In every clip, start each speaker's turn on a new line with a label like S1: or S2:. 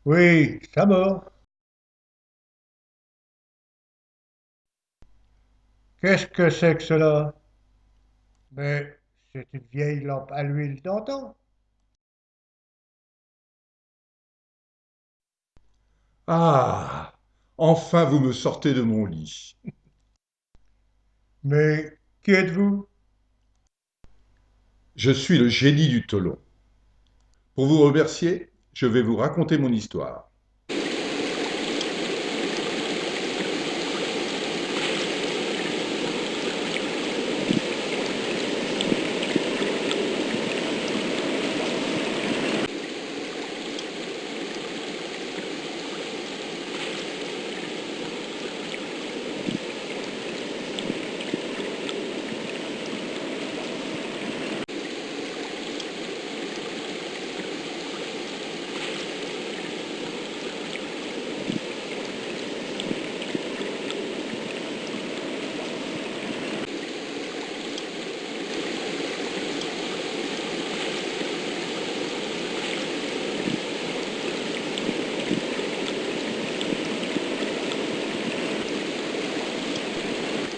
S1: Oui, ça va. Qu'est-ce que c'est que cela? Mais c'est une vieille lampe à l'huile d'antan.
S2: Ah, enfin vous me sortez de mon lit.
S1: Mais qui êtes-vous?
S2: Je suis le génie du Tolon. Pour vous remercier, je vais vous raconter mon histoire.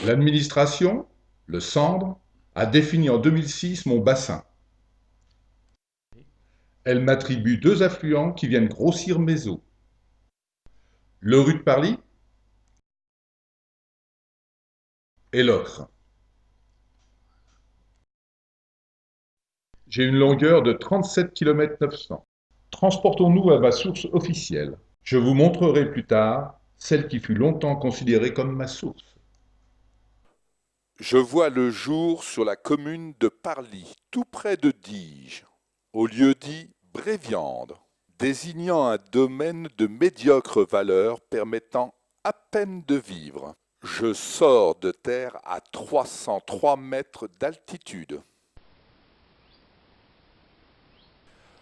S2: L'administration, le Cendre, a défini en 2006 mon bassin. Elle m'attribue deux affluents qui viennent grossir mes eaux. Le rue de Parly et l'Ocre. J'ai une longueur de 37,9 km. Transportons-nous à ma source officielle. Je vous montrerai plus tard celle qui fut longtemps considérée comme ma source.
S3: Je vois le jour sur la commune de Parly, tout près de Diges, au lieu dit Bréviande, désignant un domaine de médiocre valeur permettant à peine de vivre. Je sors de terre à 303 mètres d'altitude.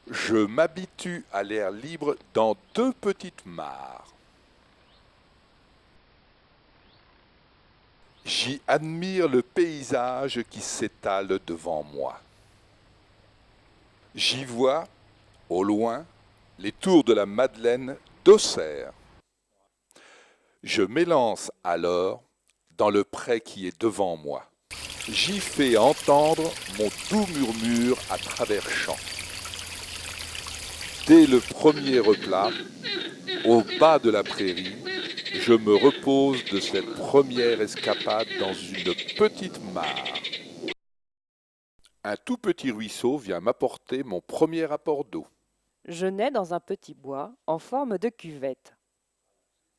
S3: Je m'habitue à l'air libre dans deux petites mares. J'y admire le paysage qui s'étale devant moi. J'y vois, au loin, les tours de la Madeleine d'Auxerre. Je m'élance alors dans le pré qui est devant moi. J'y fais entendre mon doux murmure à travers champs. Dès le premier replat, au bas de la prairie, je me repose de cette première escapade dans une petite mare. Un tout petit ruisseau vient m'apporter mon premier apport d'eau.
S4: Je nais dans un petit bois en forme de cuvette.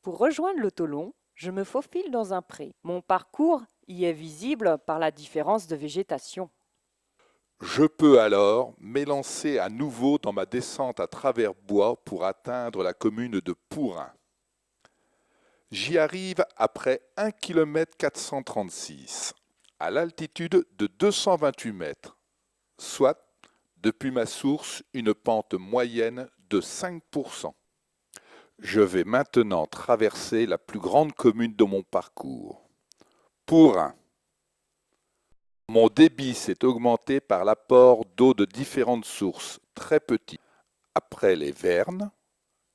S4: Pour rejoindre le Tolon, je me faufile dans un pré. Mon parcours y est visible par la différence de végétation.
S3: Je peux alors m'élancer à nouveau dans ma descente à travers bois pour atteindre la commune de Pourin. J'y arrive après 1,436 km, à l'altitude de 228 mètres, soit, depuis ma source, une pente moyenne de 5%. Je vais maintenant traverser la plus grande commune de mon parcours, Pourin. Mon débit s'est augmenté par l'apport d'eau de différentes sources, très petites. Après les Vernes,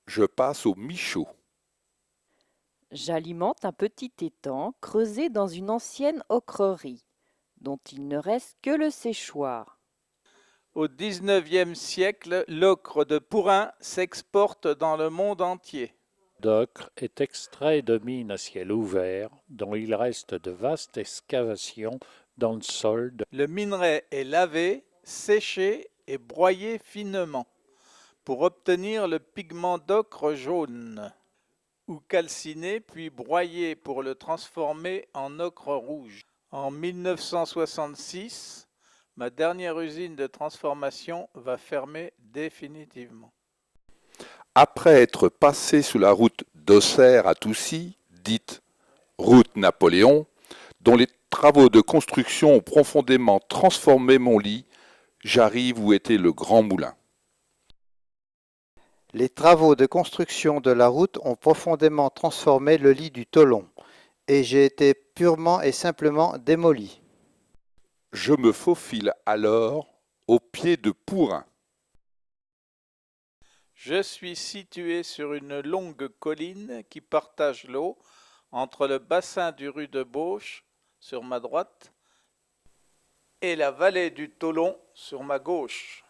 S3: je passe au Michaud.
S4: J'alimente un petit étang creusé dans une ancienne ocrerie, dont il ne reste que le séchoir.
S5: Au XIXe siècle, l'ocre de Pourin s'exporte dans le monde entier.
S6: D'ocre est extrait de mines à ciel ouvert, dont il reste de vastes excavations dans le sol.
S5: Le minerai est lavé, séché et broyé finement pour obtenir le pigment d'ocre jaune, ou calciné puis broyé pour le transformer en ocre rouge. En 1966, ma dernière usine de transformation va fermer définitivement.
S3: Après être passé sous la route d'Auxerre à Toussy, dite route Napoléon, dont les travaux de construction ont profondément transformé mon lit, j'arrive où était le Grand Moulin.
S7: Les travaux de construction de la route ont profondément transformé le lit du Tolon, et j'ai été purement et simplement démoli.
S3: Je me faufile alors au pied de Pourin.
S5: Je suis situé sur une longue colline qui partage l'eau entre le bassin du Rue de Beauche sur ma droite et la vallée du Tholon sur ma gauche.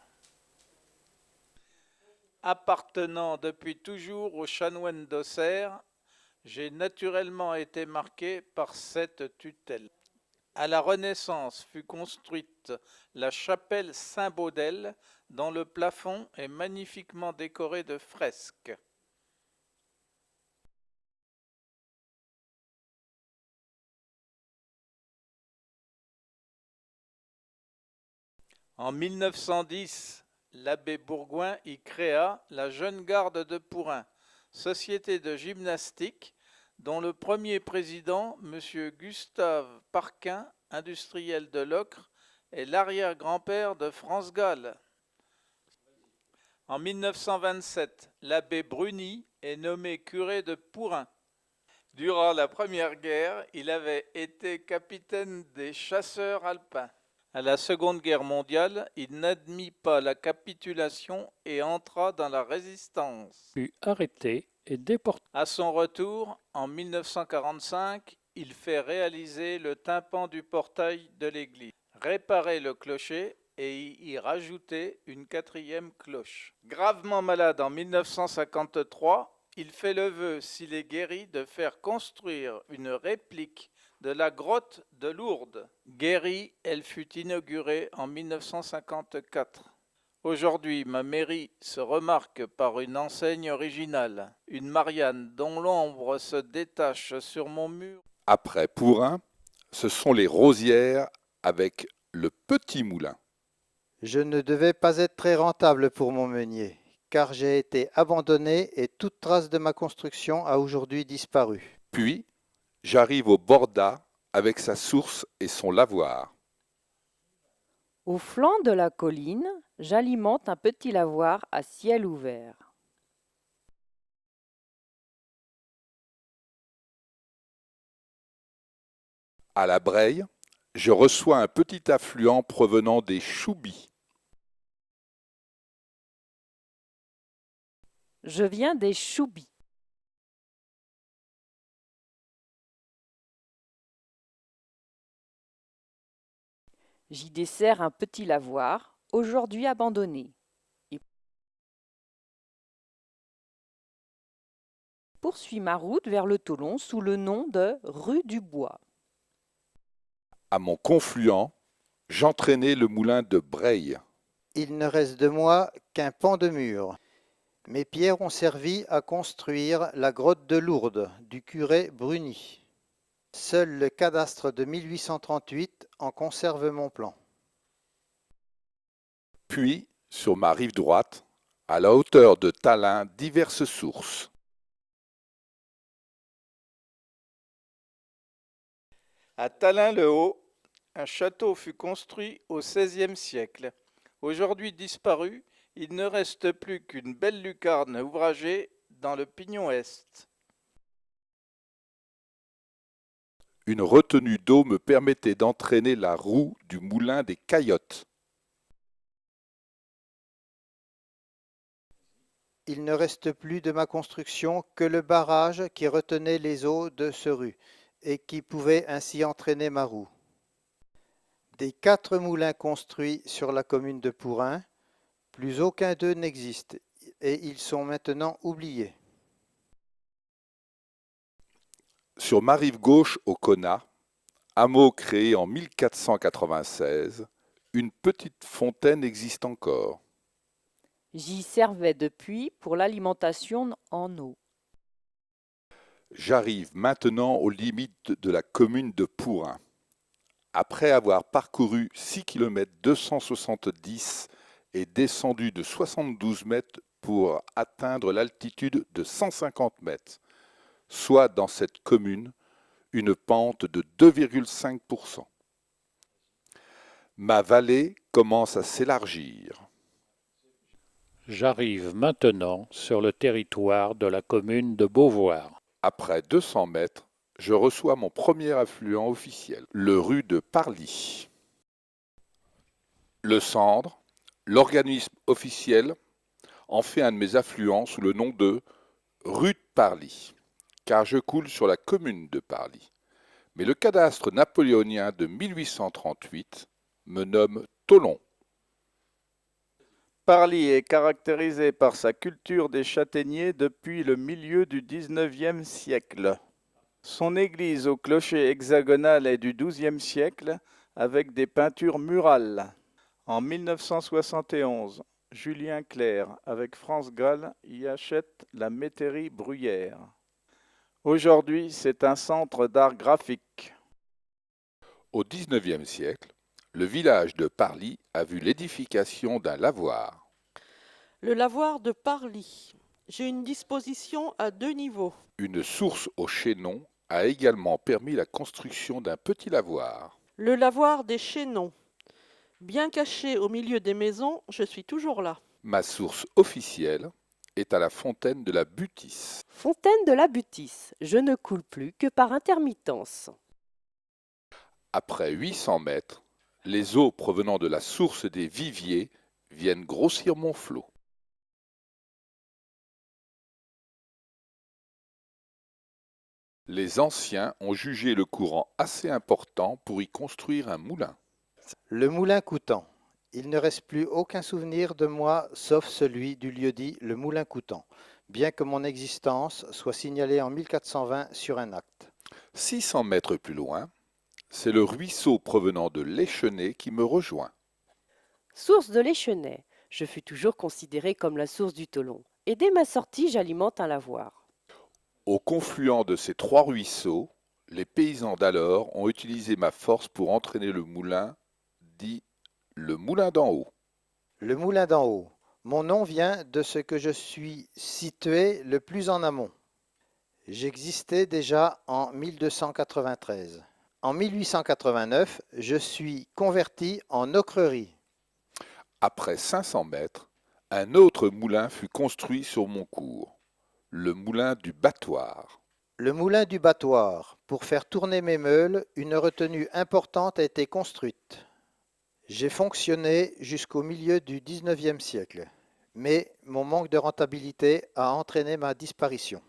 S5: Appartenant depuis toujours aux chanoines d'Auxerre, j'ai naturellement été marqué par cette tutelle. À la Renaissance fut construite la chapelle Saint-Baudel, dont le plafond est magnifiquement décoré de fresques. En 1910, l'abbé Bourgoin y créa la Jeune Garde de Pourin, société de gymnastique dont le premier président, M. Gustave Parquin, industriel de l'ocre, est l'arrière-grand-père de France Gall. En 1927, l'abbé Bruni est nommé curé de Pourin. Durant la Première Guerre, il avait été capitaine des chasseurs alpins. À la Seconde Guerre mondiale, il n'admit pas la capitulation et entra dans la résistance.
S6: Fut arrêté et déporté.
S5: À son retour, en 1945, il fait réaliser le tympan du portail de l'église, réparer le clocher et y rajouter une 4e cloche. Gravement malade en 1953, il fait le vœu, s'il est guéri, de faire construire une réplique de la grotte de Lourdes. Guérie, elle fut inaugurée en 1954. Aujourd'hui, ma mairie se remarque par une enseigne originale, une Marianne dont l'ombre se détache sur mon mur.
S3: Après Pourin, ce sont les Rosières avec le Petit Moulin.
S7: Je ne devais pas être très rentable pour mon meunier, car j'ai été abandonné et toute trace de ma construction a aujourd'hui disparu.
S3: Puis, j'arrive au Borda avec sa source et son lavoir.
S4: Au flanc de la colline, j'alimente un petit lavoir à ciel ouvert.
S3: À la Breille, je reçois un petit affluent provenant des Choubis.
S4: Je viens des Choubis. J'y dessert un petit lavoir, aujourd'hui abandonné. Et poursuis ma route vers le Tholon sous le nom de rue du Bois.
S3: À mon confluent, j'entraînais le moulin de Breille.
S7: Il ne reste de moi qu'un pan de mur. Mes pierres ont servi à construire la grotte de Lourdes du curé Bruni. Seul le cadastre de 1838 en conserve mon plan.
S3: Puis, sur ma rive droite, à la hauteur de Tallin, diverses sources.
S5: À Tallin-le-Haut, un château fut construit au XVIe siècle. Aujourd'hui disparu, il ne reste plus qu'une belle lucarne ouvragée dans le pignon est.
S3: Une retenue d'eau me permettait d'entraîner la roue du moulin des Caillottes.
S7: Il ne reste plus de ma construction que le barrage qui retenait les eaux de ce rue et qui pouvait ainsi entraîner ma roue. Des 4 moulins construits sur la commune de Pourin, plus aucun d'eux n'existe et ils sont maintenant oubliés.
S3: Sur ma rive gauche au Conat, hameau créé en 1496, une petite fontaine existe encore.
S4: J'y servais depuis pour l'alimentation en eau.
S3: J'arrive maintenant aux limites de la commune de Pourin. Après avoir parcouru 6 km 270 et descendu de 72 mètres pour atteindre l'altitude de 150 mètres, soit dans cette commune une pente de 2,5%. Ma vallée commence à s'élargir.
S6: J'arrive maintenant sur le territoire de la commune de Beauvoir.
S3: Après 200 mètres, je reçois mon premier affluent officiel, le rue de Parly. Le Sandre, l'organisme officiel, en fait un de mes affluents sous le nom de rue de Parly, car je coule sur la commune de Parly. Mais le cadastre napoléonien de 1838 me nomme Tholon.
S5: Parly est caractérisé par sa culture des châtaigniers depuis le milieu du XIXe siècle. Son église au clocher hexagonal est du XIIe siècle avec des peintures murales. En 1971, Julien Clerc avec France Gall y achète la métairie Bruyère. Aujourd'hui, c'est un centre d'art graphique.
S3: Au XIXe siècle, le village de Parly a vu l'édification d'un lavoir.
S8: Le lavoir de Parly. J'ai une disposition à 2 niveaux.
S3: Une source au chaînon a également permis la construction d'un petit lavoir.
S8: Le lavoir des Chaînons. Bien caché au milieu des maisons, je suis toujours là.
S3: Ma source officielle est à la fontaine de la Butis.
S4: Fontaine de la Butis. Je ne coule plus que par intermittence.
S3: Après 800 mètres, les eaux provenant de la source des Viviers viennent grossir mon flot. Les anciens ont jugé le courant assez important pour y construire un moulin.
S7: Le moulin Coutan. Il ne reste plus aucun souvenir de moi sauf celui du lieu-dit le Moulin Coutan, bien que mon existence soit signalée en 1420 sur un acte.
S3: 600 mètres plus loin, c'est le ruisseau provenant de l'Échenay qui me rejoint.
S4: Source de l'Échenay. Je fus toujours considérée comme la source du Tholon. Et dès ma sortie, j'alimente un lavoir.
S3: Au confluent de ces 3 ruisseaux, les paysans d'alors ont utilisé ma force pour entraîner le moulin, dit le moulin d'en haut.
S7: Le moulin d'en haut. Mon nom vient de ce que je suis situé le plus en amont. J'existais déjà en 1293. En 1889, je suis converti en ocrerie.
S3: Après 500 mètres, un autre moulin fut construit sur mon cours, le moulin du battoir.
S7: Le moulin du battoir. Pour faire tourner mes meules, une retenue importante a été construite. J'ai fonctionné jusqu'au milieu du XIXe siècle, mais mon manque de rentabilité a entraîné ma disparition.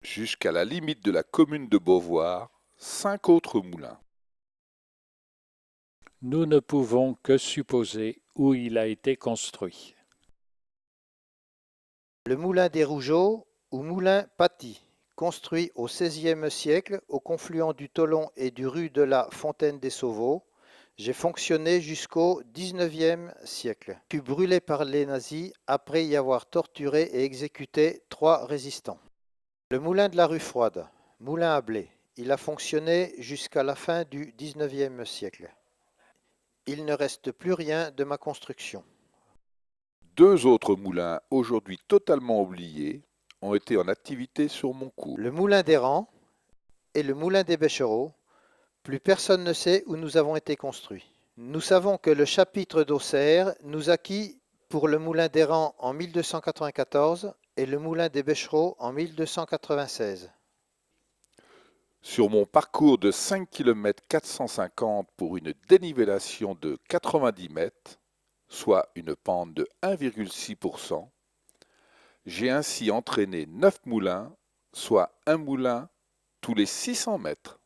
S3: Jusqu'à la limite de la commune de Beauvoir, 5 autres moulins.
S6: Nous ne pouvons que supposer où il a été construit.
S7: Le moulin des Rougeaux ou moulin Paty, construit au XVIe siècle au confluent du Tholon et du rue de la Fontaine des Sauveaux. J'ai fonctionné jusqu'au XIXe siècle. Fut brûlé par les nazis après y avoir torturé et exécuté 3 résistants. Le moulin de la rue Froide, moulin à blé. Il a fonctionné jusqu'à la fin du XIXe siècle. Il ne reste plus rien de ma construction.
S3: 2 autres moulins, aujourd'hui totalement oubliés, ont été en activité sur mon cours.
S7: Le moulin des Rangs et le moulin des Béchereaux. Plus personne ne sait où nous avons été construits. Nous savons que le chapitre d'Auxerre nous acquit pour le moulin des Rangs en 1294 et le moulin des Béchereaux en 1296.
S3: Sur mon parcours de 5 km 450 pour une dénivellation de 90 mètres, soit une pente de 1,6%, j'ai ainsi entraîné 9 moulins, soit un moulin tous les 600 mètres.